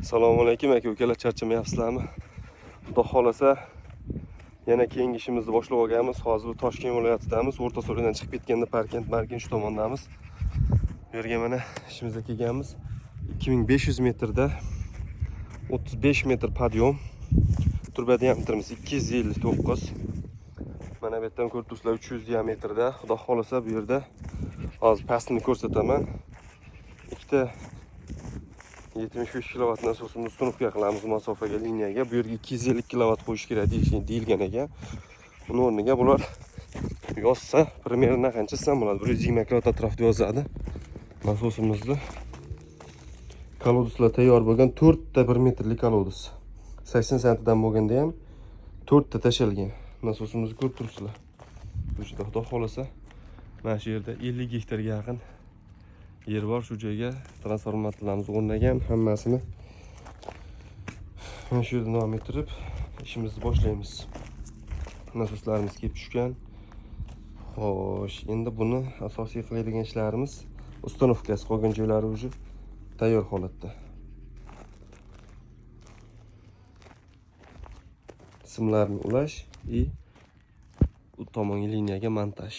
Assalomu alaykum aka-ukalar, charchamayapsizlarmi? Xudo xolasa yana keyingi ishimizni boshlab olganmiz. Hozir Toshkent viloyatidamiz. O'rta So'ridan chiqib ketganda Parkent shu tomondamiz. Bu yerga mana ishimizga kelganmiz. 2500 metrda 35 metr podyom. Turba diametrimiz 259. Mana bu yerdan ko'rib turibsizlar 300 diametrda. Xudo xolasa bu yerda hozir pastini ko'rsataman. Ikkita 75 kW nasosimizni ustunovka qilamiz masofaga, liniyaga. Bu yerga 250 kW qo'yish kerak deyilgan ekan. Buni o'rniga bular yozsa, примерно qancha san bo'ladi? 120 kW atrofida yozadi. Nasosimizni koloduslar tayyor bo'lgan, 4 ta 1 metrlik kolodus. 80 sentdan bo'lganda ham 4 ta tashalgan. Nasosimizni ko'rib turibsizlar. Bu yerda xudo xolasa mana shu yerda 50 gektarga yaqin yer bor. Shu joyga transformatorlarimiz o'rnagan, hammasini mana shu yerda davom ettirib ishimizni boshlaymiz. Nasoslarimiz kelib tushgan. Xo'sh, endi buni asosiy qiladigan ishlarimiz uстановкасы, qolgan joylari уже tayyor holatda. Simlarni ulash va u tomonga liniyaga montaj.